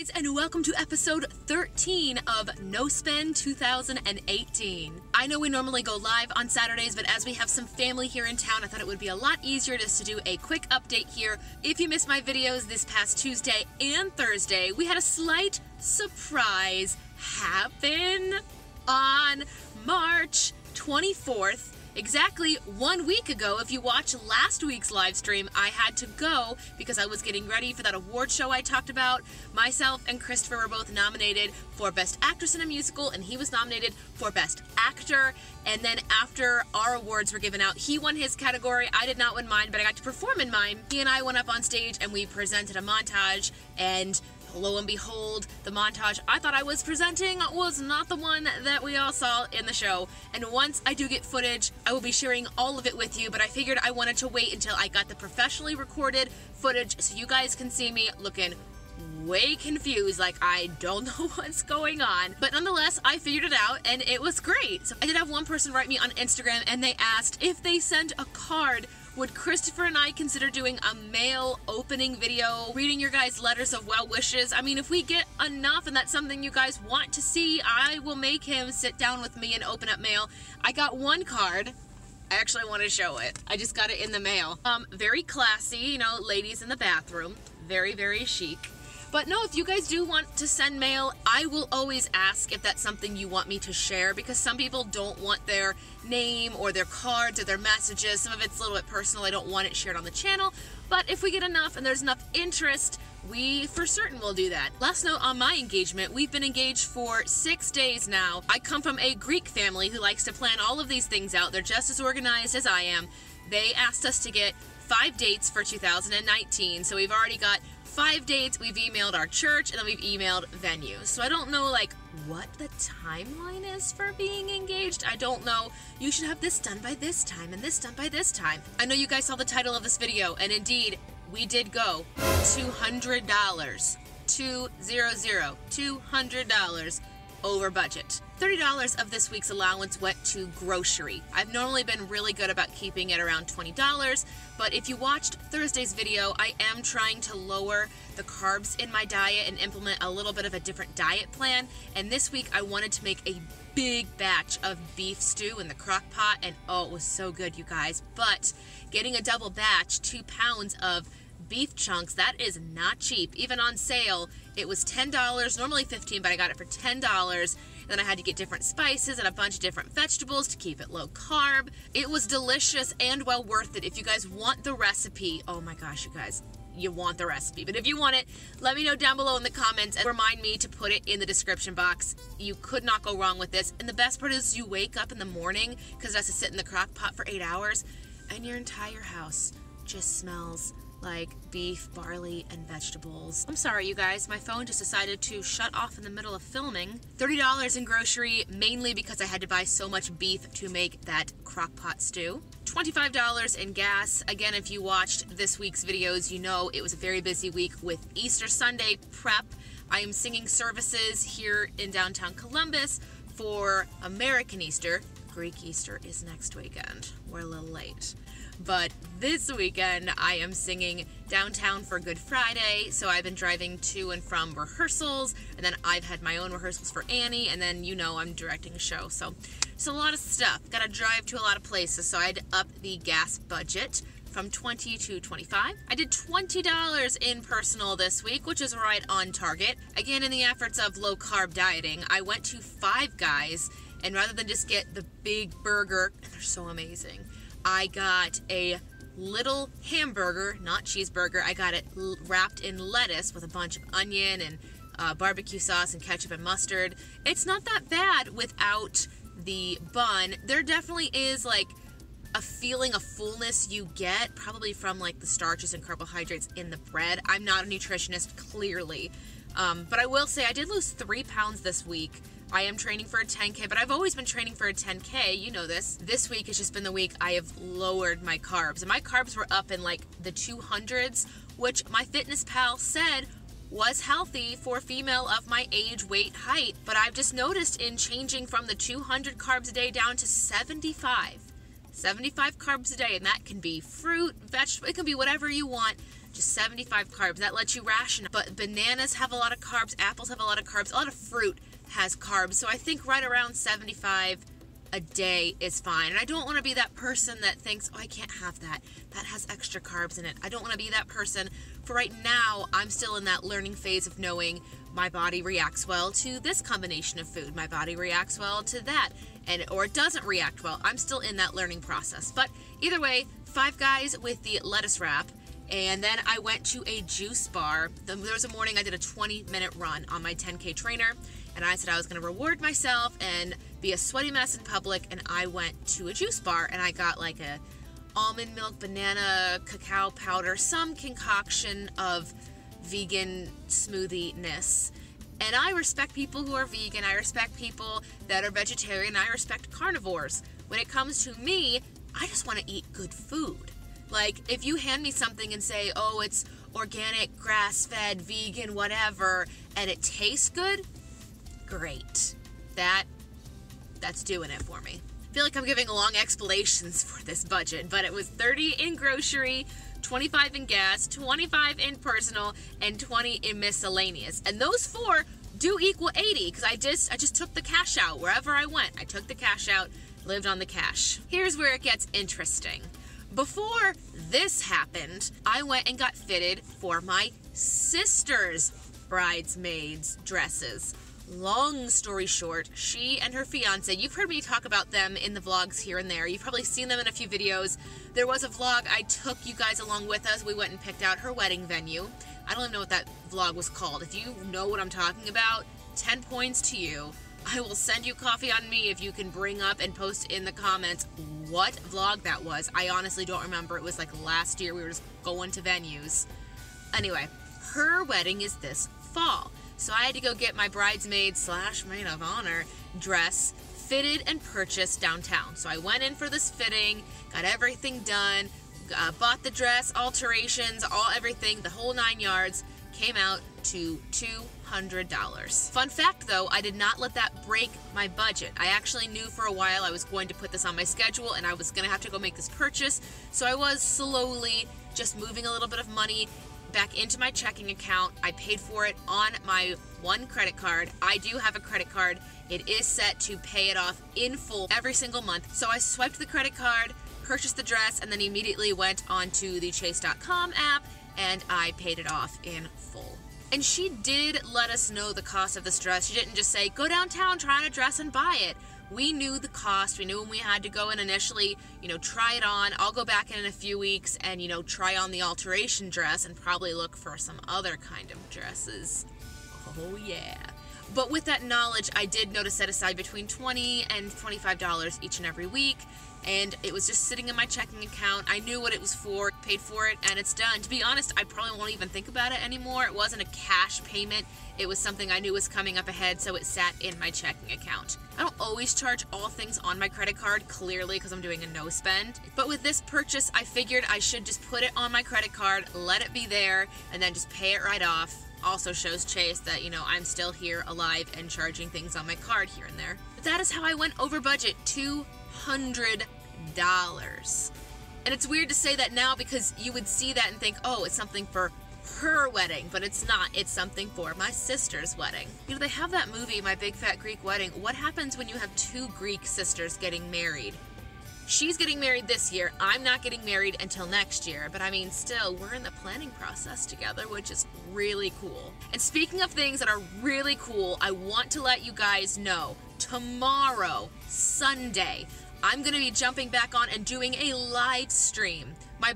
guys, and welcome to episode 13 of No Spend 2018. I know we normally go live on Saturdays, but as we have some family here in town, I thought it would be a lot easier just to do a quick update here. If you missed my videos this past Tuesday and Thursday, we had a slight surprise happen on March 24th. Exactly 1 week ago. If you watched last week's live stream, I had to go because I was getting ready for that award show I talked about. Myself and Christopher were both nominated for Best Actress in a Musical, and he was nominated for Best Actor. And then after our awards were given out, he won his category. I did not win mine, but I got to perform in mine. He and I went up on stage and we presented a montage, and lo and behold, the montage I thought I was presenting was not the one that we all saw in the show. And once I do get footage, I will be sharing all of it with you, but I figured I wanted to wait until I got the professionally recorded footage so you guys can see me looking way confused, like I don't know what's going on. But nonetheless, I figured it out and it was great. So I did have one person write me on Instagram and they asked if they sent a card, would Christopher and I consider doing a mail opening video, reading your guys' letters of well wishes? I mean, if we get enough and that's something you guys want to see, I will make him sit down with me and open up mail. I got one card. I actually want to show it. I just got it in the mail. Very classy, you know, ladies in the bathroom. Very, very chic. But no, if you guys do want to send mail, I will always ask if that's something you want me to share, because some people don't want their name or their cards or their messages. Some of it's a little bit personal. I don't want it shared on the channel. But if we get enough and there's enough interest, we for certain will do that. Last note on my engagement, we've been engaged for 6 days now. I come from a Greek family who likes to plan all of these things out. They're just as organized as I am. They asked us to get 5 dates for 2019, so we've already got 5 dates. We've emailed our church, and then we've emailed venues. So I don't know, like, what the timeline is for being engaged. I don't know. You should have this done by this time, and this done by this time. I know you guys saw the title of this video, and indeed, we did go $200. $200 over budget. $30 of this week's allowance went to grocery. I've normally been really good about keeping it around $20, but if you watched Thursday's video, I am trying to lower the carbs in my diet and implement a little bit of a different diet plan. And this week I wanted to make a big batch of beef stew in the crock pot, and oh, it was so good, you guys. But getting a double batch, 2 pounds of beef chunks, that is not cheap. Even on sale, it was $10, normally $15, but I got it for $10. Then I had to get different spices and a bunch of different vegetables to keep it low carb. It was delicious and well worth it. If you guys want the recipe, oh my gosh, you guys, you want the recipe. But if you want it, let me know down below in the comments and remind me to put it in the description box. You could not go wrong with this. And the best part is you wake up in the morning, because it has to sit in the crock pot for 8 hours, and your entire house just smells like beef, barley, and vegetables. I'm sorry, you guys, my phone just decided to shut off in the middle of filming. $30 in grocery, mainly because I had to buy so much beef to make that crock pot stew. $25 in gas. Again, if you watched this week's videos, you know it was a very busy week with Easter Sunday prep. I am singing services here in downtown Columbus for American Easter. Greek Easter is next weekend. We're a little late. But this weekend, I am singing downtown for Good Friday, so I've been driving to and from rehearsals, and then I've had my own rehearsals for Annie, and then, you know, I'm directing a show, so it's a lot of stuff. Gotta drive to a lot of places, so I had to up the gas budget from $20 to $25. I did $20 in personal this week, which is right on target. Again, in the efforts of low-carb dieting, I went to Five Guys, and rather than just get the big burger, and they're so amazing, I got a little hamburger, not cheeseburger. I got it wrapped in lettuce with a bunch of onion and barbecue sauce and ketchup and mustard. It's not that bad without the bun. There definitely is like a feeling of fullness you get, probably from like the starches and carbohydrates in the bread. I'm not a nutritionist, clearly. But I will say I did lose 3 pounds this week. I am training for a 10K, but I've always been training for a 10K, you know this. This week has just been the week I have lowered my carbs, and my carbs were up in like the 200s, which my fitness pal said was healthy for a female of my age, weight, height. But I've just noticed in changing from the 200 carbs a day down to 75 carbs a day, and that can be fruit, vegetable, it can be whatever you want. just 75 carbs. That lets you ration. But bananas have a lot of carbs, apples have a lot of carbs, a lot of fruit has carbs. So I think right around 75 a day is fine. And I don't want to be that person that thinks, oh, I can't have that. That has extra carbs in it. I don't want to be that person. For right now, I'm still in that learning phase of knowing my body reacts well to this combination of food. My body reacts well to that, or it doesn't react well. I'm still in that learning process. But either way, Five Guys with the lettuce wrap. And then I went to a juice bar. There was a morning I did a 20-minute run on my 10K trainer. And I said I was going to reward myself and be a sweaty mess in public. And I went to a juice bar and I got like a almond milk, banana, cacao powder, some concoction of vegan smoothie-ness. And I respect people who are vegan. I respect people that are vegetarian. I respect carnivores. When it comes to me, I just want to eat good food. Like, if you hand me something and say, oh, it's organic, grass-fed, vegan, whatever, and it tastes good, great. That's doing it for me. I feel like I'm giving long explanations for this budget, but it was 30 in grocery, 25 in gas, 25 in personal, and 20 in miscellaneous. And those four do equal 80, because I just took the cash out wherever I went. I took the cash out, lived on the cash. Here's where it gets interesting. Before this happened, I went and got fitted for my sister's bridesmaids dresses. Long story short, she and her fiance, you've heard me talk about them in the vlogs here and there. You've probably seen them in a few videos. There was a vlog I took you guys along with us. We went and picked out her wedding venue. I don't even know what that vlog was called. If you know what I'm talking about, 10 points to you. I will send you coffee on me if you can bring up and post in the comments what vlog that was. I honestly don't remember. It was like last year. We were just going to venues. Anyway, her wedding is this fall. So I had to go get my bridesmaid / maid of honor dress fitted and purchased downtown. So I went in for this fitting, got everything done, bought the dress, alterations, everything, the whole 9 yards, came out to $200. Fun fact though, I did not let that break my budget. I actually knew for a while I was going to put this on my schedule and I was going to have to go make this purchase. So I was slowly just moving a little bit of money back into my checking account. I paid for it on my one credit card. I do have a credit card. It is set to pay it off in full every single month. So I swiped the credit card, purchased the dress, and then immediately went onto the Chase.com app and I paid it off in full. And she did let us know the cost of this dress. She didn't just say, go downtown, try on a dress and buy it. We knew the cost. We knew when we had to go in initially, try it on. I'll go back in a few weeks and, try on the alteration dress and probably look for some other kind of dresses. Oh, yeah. But with that knowledge, I did know to set aside between $20 and $25 each and every week. And it was just sitting in my checking account. I knew what it was for, paid for it, and it's done. To be honest, I probably won't even think about it anymore. It wasn't a cash payment. It was something I knew was coming up ahead, so it sat in my checking account. I don't always charge all things on my credit card, clearly, because I'm doing a no spend. But with this purchase, I figured I should just put it on my credit card, let it be there, and then just pay it right off. Also shows Chase that, I'm still here, alive, and charging things on my card here and there. But that is how I went over budget, $200. And it's weird to say that now because you would see that and think, oh, it's something for her wedding, but it's not. It's something for my sister's wedding. They have that movie, My Big Fat Greek Wedding. What happens when you have two Greek sisters getting married? She's getting married this year. I'm not getting married until next year, but I mean, still, we're in the planning process together, which is really cool. And speaking of things that are really cool, I want to let you guys know, tomorrow, Sunday, I'm going to be jumping back on and doing a live stream. My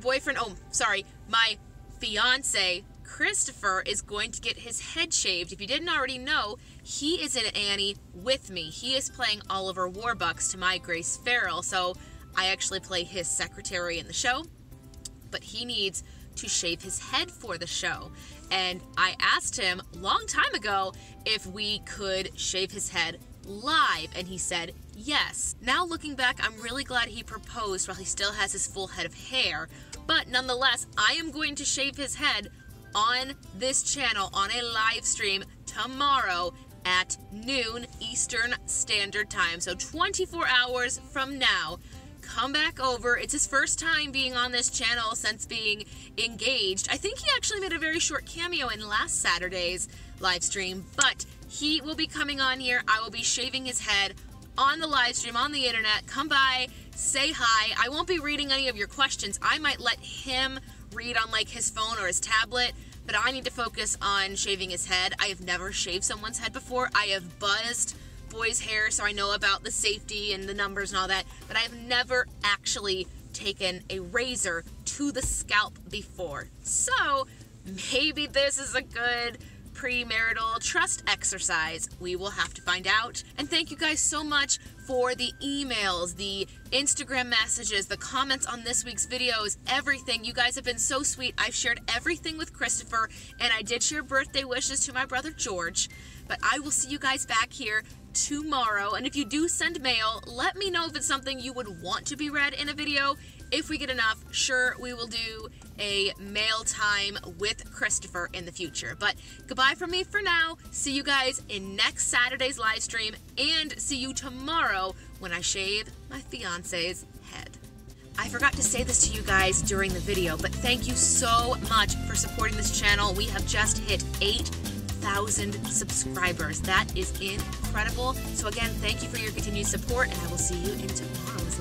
fiance, Christopher, is going to get his head shaved. If you didn't already know, he is in Annie with me. He is playing Oliver Warbucks to my Grace Farrell, so I actually play his secretary in the show, but he needs to shave his head for the show. And I asked him a long time ago if we could shave his head live, and he said yes. Now looking back, I'm really glad he proposed while he still has his full head of hair, but nonetheless, I am going to shave his head on this channel on a live stream tomorrow at noon Eastern Standard Time. So 24 hours from now, come back over. It's his first time being on this channel since being engaged. I think he actually made a very short cameo in last Saturday's live stream, but he will be coming on here. I will be shaving his head on the live stream, on the internet. Come by, say hi. I won't be reading any of your questions. I might let him read on like his phone or his tablet, but I need to focus on shaving his head. I have never shaved someone's head before. I have buzzed boys' hair, so I know about the safety and the numbers and all that, but I have never actually taken a razor to the scalp before. So maybe this is a good premarital trust exercise. We will have to find out. And thank you guys so much for the emails, the Instagram messages, the comments on this week's videos, everything. You guys have been so sweet. I've shared everything with Christopher, and I did share birthday wishes to my brother George. But I will see you guys back here tomorrow. And if you do send mail, let me know if it's something you would want to be read in a video. If we get enough, sure, we will do a mail time with Christopher in the future. But goodbye from me for now. See you guys in next Saturday's live stream, and see you tomorrow when I shave my fiance's head. I forgot to say this to you guys during the video, but thank you so much for supporting this channel. We have just hit 8,000 subscribers. That is incredible. So again, thank you for your continued support, and I will see you in tomorrow's